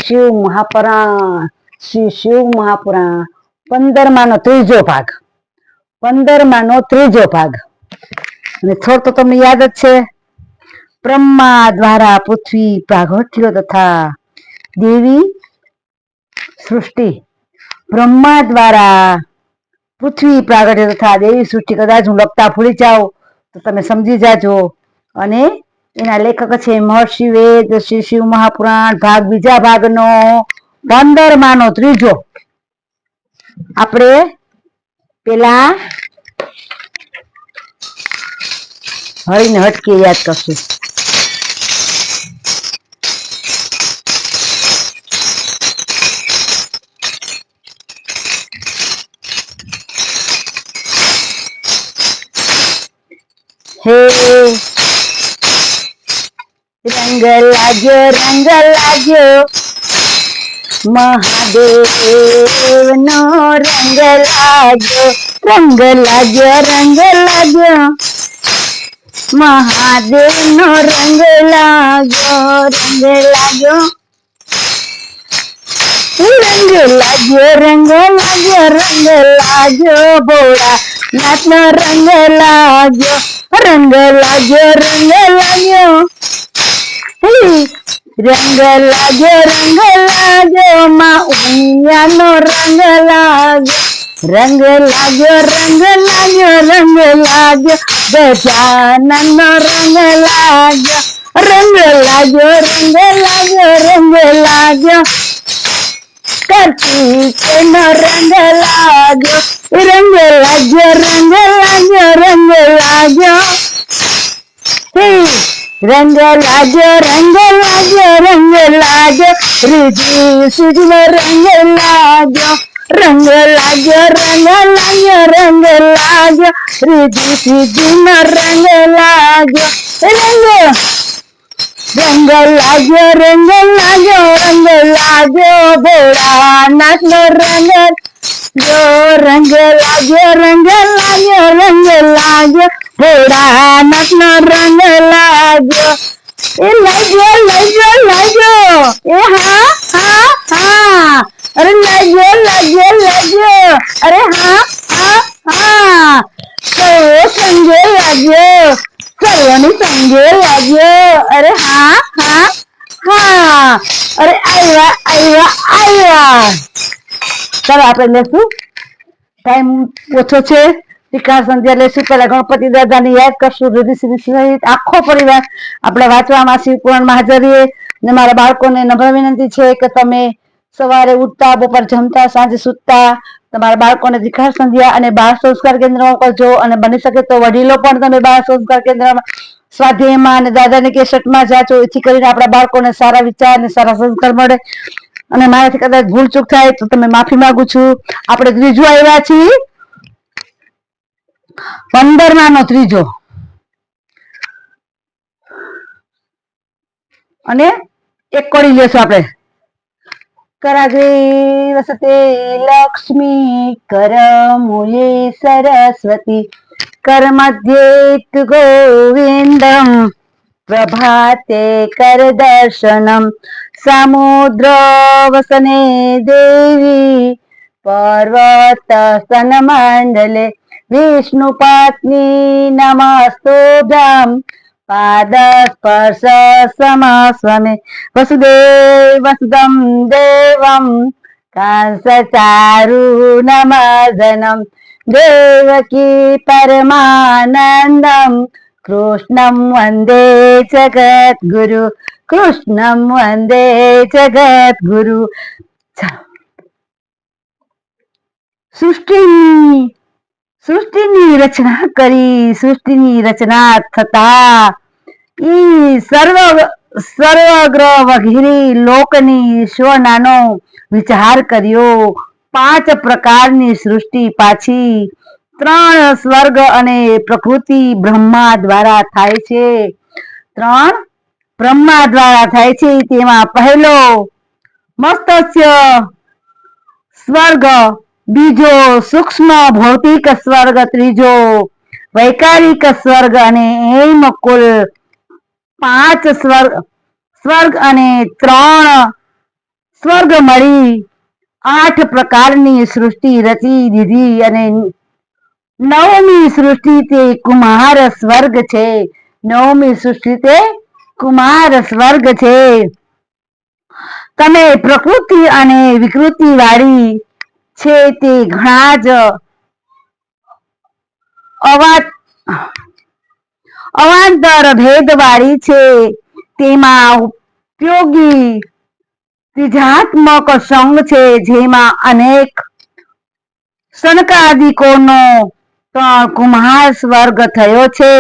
શિવ મહાપુરાણ, શ્રી શિવ મહાપુરાણ 15માંનો ત્રીજો ભાગ, 15માંનો ત્રીજો ભાગ. અને થોડ તો તમને યાદ જ છે. બ્રહ્મા દ્વારા પૃથ્વી પ્રાગટ્યો તથા દેવી સૃષ્ટિ. બ્રહ્મા દ્વારા પૃથ્વી પ્રાગટ્ય તથા દેવી સૃષ્ટિ. કદાચ હું લખતા ભૂલી જાઉં તો તમે સમજી જાજો. અને એના લેખક છે મહર્ષિ વેદ, શ્રી શિવ મહાપુરાણ ભાગ બીજા ભાગનો 15માંનો ત્રીજો. આપણે પેલા હળીને હટકે યાદ કરશું. હે રંગ લાગ્યો મહાદેવ નો રંગ લાગ્યો મહાદેવ નો રંગ લાગ્યો ભોળા નાથ નો રંગ લાગ્યો માં ઉમિયા નો રંગ લાગ્યો ગજાનન નો રંગ લાગ્યો કાર્તિક નો રંગ લાગ્યો રીતિ સીધી નો રંગ લાગ્યો રીતિ સીધી નો રંગ લાગ્યો ભોળાનાથ નો રંગ લાગ્યો ભોળાનાથ નો રંગ લાગ્યો એ હા અરે લાગ્યો અરે હા સંગે લાગ્યો સર્વની સંગે લાગ્યો અરે હા અરે આવ્યા. ચાલો આપણે લેશું, ટાઈમ ઓછો છે. વિકાસ સંધ્યા લેશું. પેલા ગણપતિ દાદા ને યાદ કરશું. આખો પરિવાર આપણે વાંચવામાં શિવ પુરાણમાં હાજર રહીએ. ને મારા બાળકોને નમ્ર વિનંતી છે કે તમે સવારે ઉઠતા, બપોર જમતા, સાંજે સુતા તમારા બાળકોને વિકાસ સંધ્યા અને બાળ સંસ્કાર કેન્દ્રમાં કરજો. અને બની શકે તો વડીલો પણ તમે બાળ સંસ્કાર કેન્દ્રમાં, સ્વાધ્યાયમાં અને દાદાની કેસેટમાં જાજો. એથી કરીને આપણા બાળકોને સારા વિચાર અને સારા સંસ્કાર મળે. અને મારાથી કદાચ ભૂલ ચૂક થાય તો તમે માફી માંગુ છું. આપણે ત્રીજું આવ્યા છીએ, 15માંનો ત્રીજો. અને એક કોડી લેશું આપણે. કરાગ્રે વસતે લક્ષ્મી કરમૂલે સરસ્વતી કરમધ્યે ગોવિંદમ પ્રભાતે કર દર્શનમ સમુદ્ર વસને દેવી પર્વત સ્તન મંડલે વિષ્ણુ પત્ની નમસ્તુભ્યં પાદ સ્પર્શ સમાસ્વમે વસુદેવસુદં દેવં કંસચારુનમર્દનમ દેવકી પરમાનંદમ કૃષ્ણં વંદે જગદ્ગુરુ સૃષ્ટિની રચના કરી. સૃષ્ટિની રચના થતા ઈ સર્વગ્રહ વગેરે લોકની ઈશ્વરનો વિચાર કર્યો. 5 પ્રકારની સૃષ્ટિ પાછી 3 સ્વર્ગ અને પ્રકૃતિ બ્રહ્મા દ્વારા થાય છે. 3 બ્રહ્મા દ્વારા થાય છે. તેમાં પહેલો મત્સ્ય સ્વર્ગ, બીજો સૂક્ષ્મ ભૌતિક સ્વર્ગ, ત્રીજો વૈકારિક સ્વર્ગ અને એમ કુલ 5 સ્વર્ગ અને 3 સ્વર્ગ મળી 8 પ્રકારની સૃષ્ટિ રચી દીધી અને 9મી સૃષ્ટિ તે કુમાર સ્વર્ગ છે. 9મી સૃષ્ટિ તે કુમાર સ્વર્ગ છે. તમે પ્રકૃતિ અને વિકૃતિ વાળી છે તે ઘણા જ અવાંતર ભેદ વાળી છે. તેમાં ઉપયોગી ત્રિજાત્મક સંઘ છે, જેમાં અનેક સનકાદિકોનો કુમાર સ્વર્ગ થયો છે.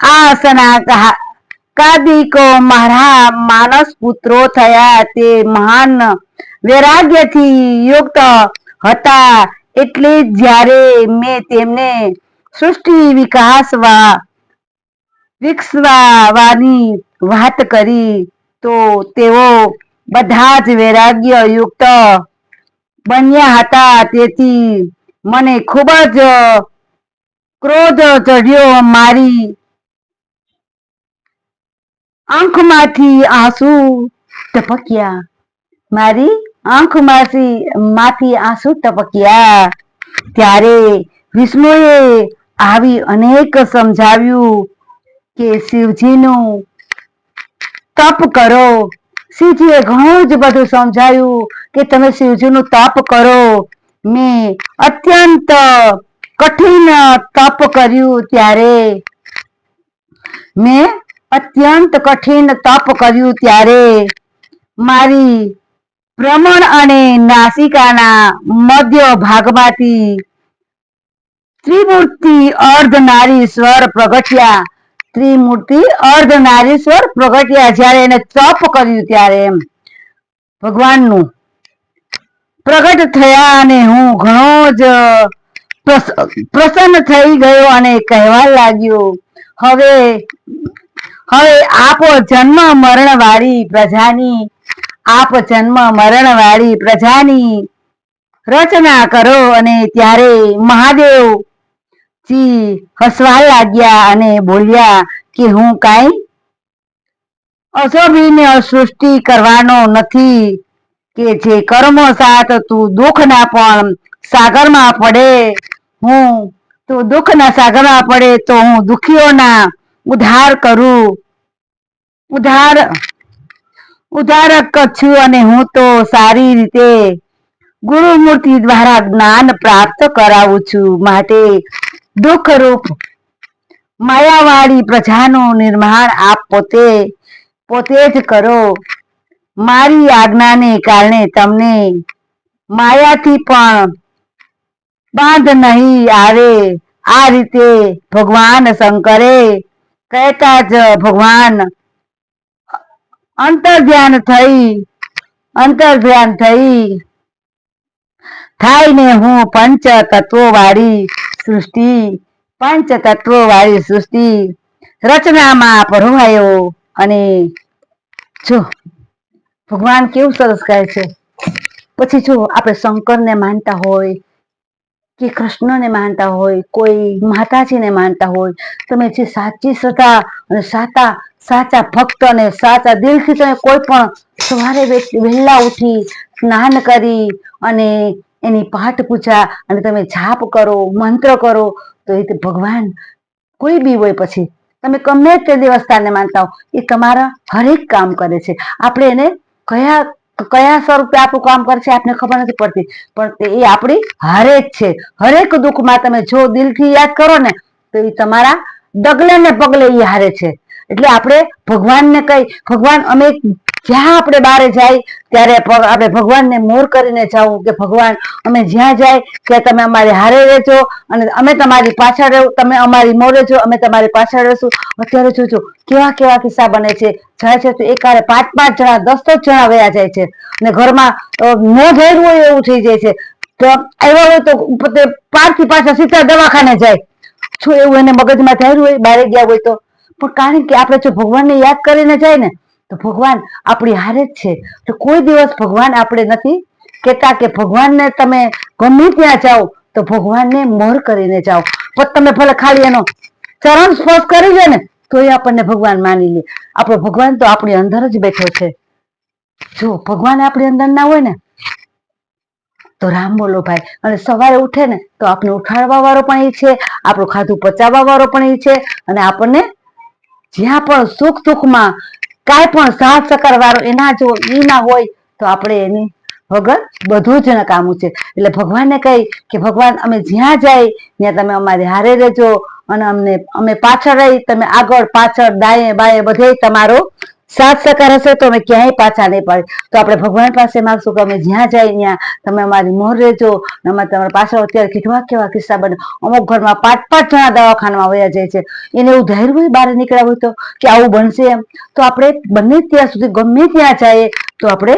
આ સનકાદિકો મારા માનસ પુત્રો થયા. તે મહાન વૈરાગ્યથી યુક્ત હતા. એટલે જ્યારે મેં તેમને સૃષ્ટિ વિકસાવવાની વાત કરી તો તેઓ બધા જ વૈરાગ્ય યુક્ત બન્યા હતા. તેથી મને ખૂબ જ ક્રોધ ચડ્યો. મારી આંખમાંથી આંસુ ટપક્યા. ત્યારે વિષ્ણુએ આવી અનેક સમજાવ્યું કે શિવજીનું તપ કરો. શિવજીએ ઘણું જ બધું સમજાયું કે તમે શિવજીનું તપ કરો. મેં અત્યંત કઠિન તપ કર્યું ત્યારે મારી ભ્રમણ અને નાસિકાના મધ્ય ભાગમાંથી ત્રિમૂર્તિ અર્ધનારીશ્વર પ્રગટ્યા. જ્યારે એને તપ કર્યું ત્યારે એમ ભગવાનનું પ્રગટ થયા અને હું ઘણો જ પ્રસન્ન થઈ ગયો અને કહેવા લાગ્યો, હવે આપ જન્મ મરણ વાળી પ્રજાની રચના કરો. અને ત્યારે મહાદેવજી હસવા લાગ્યા અને બોલ્યા કે હું કાંઈ અશોભનીય સૃષ્ટિ કરવાનો નથી કે જે કર્મો સાથ તું દુઃખના સાગરમાં પડે તો હું દુઃખીઓના ઉદ્ધારક છું. અને હું તો સારી રીતે ગુરુમૂર્તિ દ્વારા જ્ઞાન પ્રાપ્ત કરાવું છું. માટે દુઃખરૂપ માયાવાળી પ્રજાનું નિર્માણ આપ પોતે જ કરો. મારી આજ્ઞાને કારણે તમને માયાથી પણ બાંધ નહીં આવે. આ રીતે ભગવાન શંકરે કહેતા જ ભગવાન અંતર્ધ્યાન થાયને હું પંચ તત્વો વાળી સૃષ્ટિ રચનામાં પરોવાયો. અને જો ભગવાન કેવું સરસ કહે છે. પછી જો આપણે શંકરને માનતા હોય કે કૃષ્ણને માનતા હોય, કોઈ માતાજીને માનતા હોય, તમે જે સાચી શ્રદ્ધા અને સાચા ભક્ત અને સાચા દિલથી તમે કોઈ પણ સવારે વહેલા ઉઠી સ્નાન કરી અને એની પાઠ પૂજા અને તમે જાપ કરો, મંત્ર કરો, તો એ ભગવાન કોઈ બી હોય, પછી તમે ગમે તે દેવસ્થાનને માનતા હો, એ તમારા હરેક કામ કરે છે. આપણે એને કયા સ્વરૂપે આપણું કામ કરે છે આપને ખબર નથી પડતી, પણ એ આપણી હારે જ છે. હરેક દુઃખમાં તમે જો દિલથી યાદ કરો ને તો એ તમારા ડગલે ને પગલે એ હારે છે. એટલે આપણે ભગવાનને ભગવાન અમે જ્યાં આપણે બહાર જાય ત્યારે આપણે ભગવાનને મોર કરીને જવું કે ભગવાન અમે જ્યાં જાય ત્યાં તમે અમારી હારે રહેજો અને અમે તમારી પાછળ રહેવું, તમે અમારી મોરે જો અમે તમારી પાછળ રહેશું. અત્યારે જોજો કેવા કિસ્સા બને છે. જાય છે તો એકારે 5-5 જણા 10-10 જણા વયા જાય છે અને ઘરમાં ન ભર્યું હોય એવું થઈ જાય છે. તો આવ્યા હોય તો 5 થી પાછા સીધા દવાખાને જાય. શું એવું એને મગજમાં થયું હોય બારે ગયા હોય તો? પણ કારણ કે આપણે જો ભગવાનને યાદ કરીને જાય ને તો ભગવાન આપણી હારે જ છે. તો કોઈ દિવસ ભગવાન આપણે નથી કેતા કે ભગવાનને તમે ગમે ત્યાં જાઓ તો ભગવાનને મોર કરીને જાઓ. પણ તમે ભલે ખાલી એનો ચરણ સ્પર્શ કરી લે ને તો એ આપણને ભગવાન માની લે. આપણો ભગવાન તો આપણી અંદર જ બેઠો છે. જો ભગવાન આપણી અંદર ના હોય ને તો રામ બોલો ભાઈ. અને સવારે ઉઠે ને તો આપણે ઉઠાડવા વાળો પણ એ છે, આપણું ખાધું પચાવવા વાળો પણ એ છે, અને આપણને જ્યાં પણ સુખ દુઃખમાં કાંઈ પણ સાથ સહકાર વાળો એના જો ઈ ના હોય તો આપણે એની વગર બધું જ નકામું છે. એટલે ભગવાનને કહી કે ભગવાન અમે જ્યાં જાય ત્યાં તમે અમારી હારે રહેજો, અને અમે પાછળ રહી, તમે આગળ પાછળ દાયે બાયે બધે તમારો સાથ સહકાર હશે તો અમે ક્યાંય પાછા નહીં પડે. તો આપણે ભગવાન પાસે માગશું કે અમે જ્યાં જાય ત્યાં તમે અમારી મોર રહેજો. અમે તમારા પાછળ અત્યારે કેવા કિસ્સા બને, અમુક ઘરમાં 5-5 જણા દવાખાનામાં વયા જાય છે. એને એવું ધૈર્ય હોય બહાર નીકળ્યા હોય તો કે આવું બનશે એમ. તો આપણે બને ત્યાં સુધી ગમે ત્યાં જઈએ તો આપણે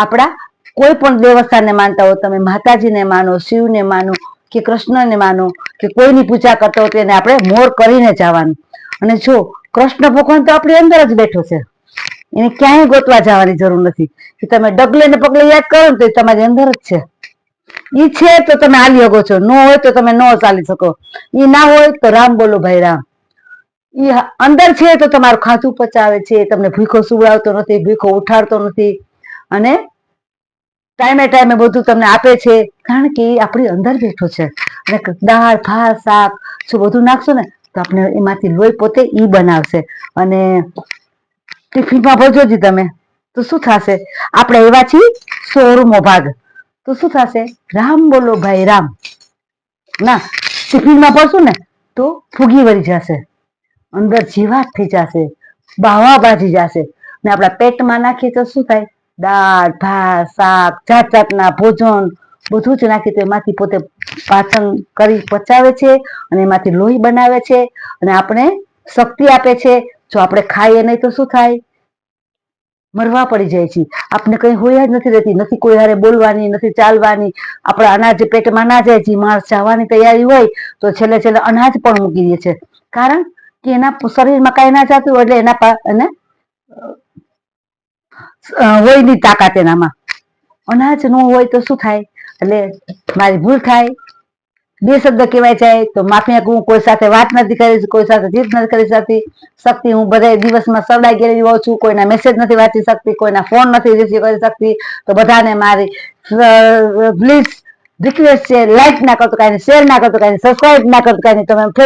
આપણા કોઈ પણ દેવસ્થાનને માનતા હોય, તમે માતાજીને માનો, શિવને માનો કે કૃષ્ણને માનો કે કોઈની પૂજા કરતા હોય તો એને આપણે મોર કરીને જવાનું. અને જો કૃષ્ણ ભગવાન તો આપણી અંદર જ બેઠો છે, એને ક્યાંય ગોતવા જવાની જરૂર નથી. કે તમે ડગલે ને પગલે યાદ કરો ને તો તમારી અંદર જ છે. ઈ છે તો તમે હાલી શકો છો, ન હોય તો તમે ન ચાલી શકો. ઈ ના હોય તો રામ બોલો ભાઈ રામ. ઈ અંદર છે તો તમારું ખાધું પચાવે છે, તમને ભૂખો સુવડાવતો નથી, ભૂખો ઉઠાડતો નથી, અને ટાઈમે ટાઈમે બધું તમને આપે છે, કારણ કે એ આપણી અંદર બેઠો છે. અને દાળ ભાત શાક જો બધું નાખશો ને તો આપણે એમાંથી લોહી પોતે ઈ બનાવશે. અને ટિફિનમાં ભરજો તમે તો શું થશે, આપણે એવા છીએ 100મો ભાગ, તો શું થશે, રામ બોલો ભાઈ રામ. ના ટિફિનમાં ભરશું ને તો ફૂગી વળી જશે, અંદર જીવાત થઈ જશે, બાવા બાજી જશે. ને આપણા પેટમાં નાખીએ તો શું થાય, દાળ ભાત શાક જાત જાતના ભોજન બધું જ નાખી તો એમાંથી પોતે પાચન કરી પચાવે છે, અને એમાંથી લોહી બનાવે છે, અને આપણે શક્તિ આપે છે. જો આપણે ખાઈએ નહીં તો શું થાય, મરવા પડી જાય છે. આપણે કઈ હોય જ નથી રહેતી, નથી કોઈ હારે બોલવાની, નથી ચાલવાની. આપણા અનાજ પેટમાં ના જાય, જે માણસ જવાની તૈયારી હોય તો છેલ્લે છેલ્લે અનાજ પણ મૂકી દે છે, કારણ કે એના શરીરમાં કઈ ના જતું હોય એટલે એને હોય ની તાકાત એનામાં. અનાજ ન હોય તો શું થાય, એટલે મારી ભૂલ થાય, 2 શબ્દ કહેવાય જાય તો માફી, હું કોઈ સાથે વાત નથી કરી, કોઈ સાથે જીત નથી કરી શકતી, હું બધા દિવસમાં સડાઈ ગયેલી હોઉં છું, કોઈના મેસેજ નથી વાંચી શકતી, કોઈના ફોન નથી રિસીવ કરી શકતી. તો બધાને મારી પ્લીઝ રિક્વેસ્ટ છે, લાઈક ના કરતો કાંઈ, શેર ના કરતો કાંઈ, સબસ્ક્રાઈબ ના કરતો કાંઈ, તમે